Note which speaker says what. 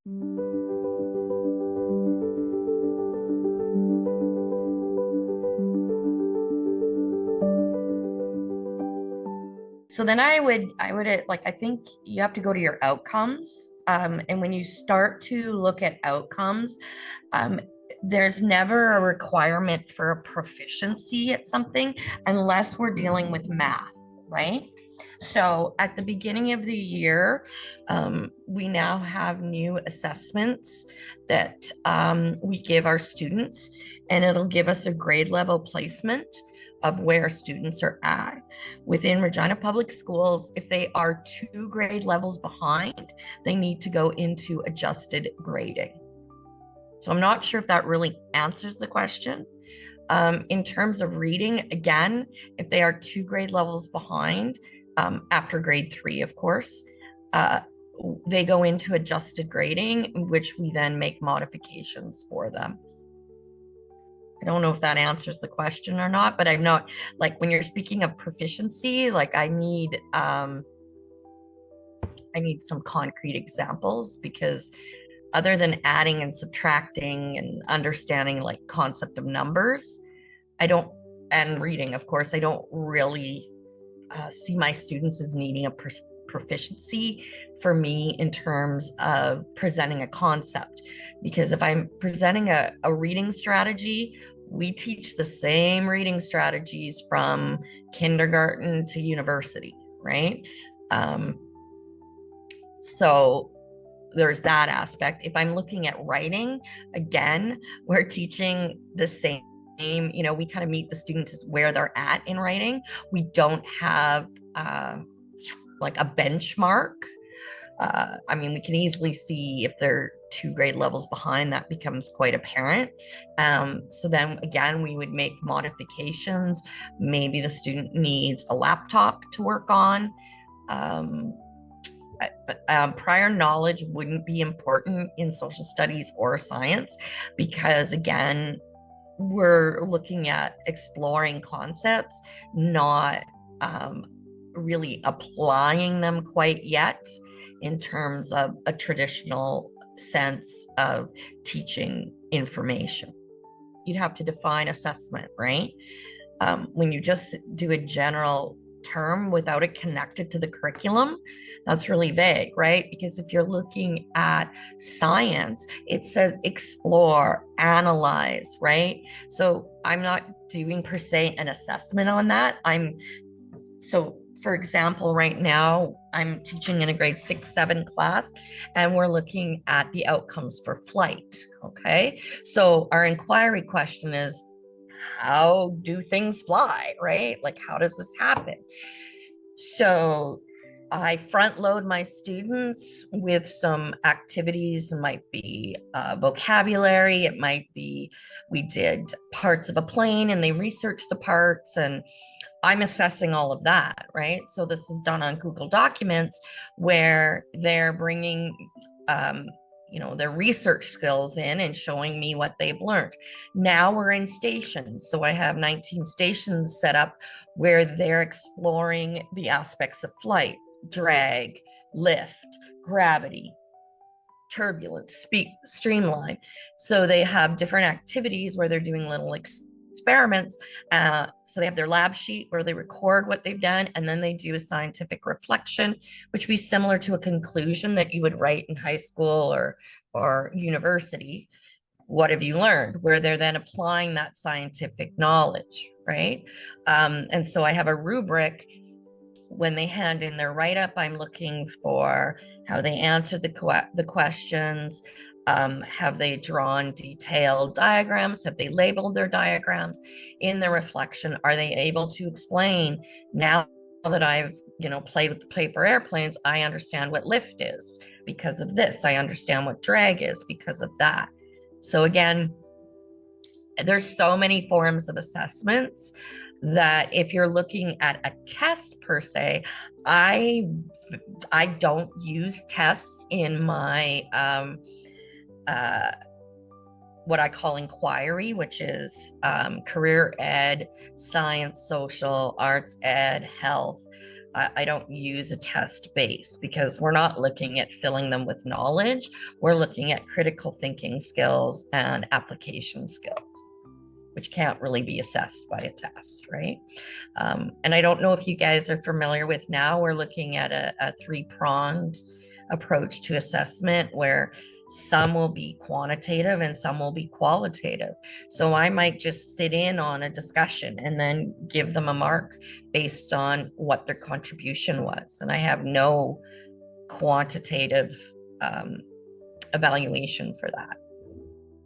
Speaker 1: So then I would like, I think you have to go to your outcomes. And when you start to look at outcomes, um, there's never a requirement for a proficiency at something unless we're dealing with math, right? So at the beginning of the year, we now have new assessments that we give our students, and it'll give us a grade level placement of where students are at. Within Regina Public Schools, if they are 2 grade levels behind, they need to go into adjusted grading. So I'm not sure if that really answers the question. In terms of reading, again, if they are 2 grade levels behind, after grade 3, of course, uh, they go into adjusted grading, which we then make modifications for them. I don't know if that answers the question or not, but I'm not, like, when you're speaking of proficiency, like I need some concrete examples, because other than adding and subtracting and understanding like concept of numbers, I don't, and reading, of course, I don't really see my students as needing a proficiency for me in terms of presenting a concept. Because if I'm presenting a reading strategy, we teach the same reading strategies from kindergarten to university, right? Um, so there's that aspect. If I'm looking at writing, again, we're teaching the same. We kind of meet the students where they're at in writing. We don't have like a benchmark. I mean, we can easily see if they're 2 grade levels behind, that becomes quite apparent. So then again, we would make modifications. Maybe the student needs a laptop to work on. Um, Prior knowledge wouldn't be important in social studies or science, because again, we're looking at exploring concepts, not really applying them quite yet in terms of a traditional sense of teaching information. You'd have to define assessment, right? When you just do a general term without it connected to the curriculum, that's really vague, right? Because if you're looking at science, it says explore, analyze, right? So I'm not doing per se an assessment on that. So for example, right now I'm teaching in a grade 6-7 class, and we're looking at the outcomes for flight. Okay. So our inquiry question is, how do things fly, right? Like, how does this happen? So I front load my students with some activities. It might be vocabulary. It might be, we did parts of a plane and they researched the parts, and I'm assessing all of that, right? So this is done on Google Documents, where they're bringing their research skills in and showing me what they've learned. Now we're in stations. So I have 19 stations set up where they're exploring the aspects of flight, drag, lift, gravity, turbulence, speed, streamline. So they have different activities where they're doing little experiments. So they have their lab sheet where they record what they've done, and then they do a scientific reflection, which would be similar to a conclusion that you would write in high school or university. What have you learned? Where they're then applying that scientific knowledge, right? And so I have a rubric. When they hand in their write-up, I'm looking for how they answered the questions. Have they drawn detailed diagrams? Have they labeled their diagrams? In the reflection, are they able to explain, now that I've played with the paper airplanes, I understand what lift is because of this. I understand what drag is because of that. So again, there's so many forms of assessments that if you're looking at a test per se, I don't use tests in my what I call inquiry, which is career ed, science, social, arts ed, health. I don't use a test base because we're not looking at filling them with knowledge. We're looking at critical thinking skills and application skills, which can't really be assessed by a test, right? And I don't know if you guys are familiar with, now we're looking at a three-pronged approach to assessment where some will be quantitative and some will be qualitative. So I might just sit in on a discussion and then give them a mark based on what their contribution was. And I have no quantitative evaluation for that.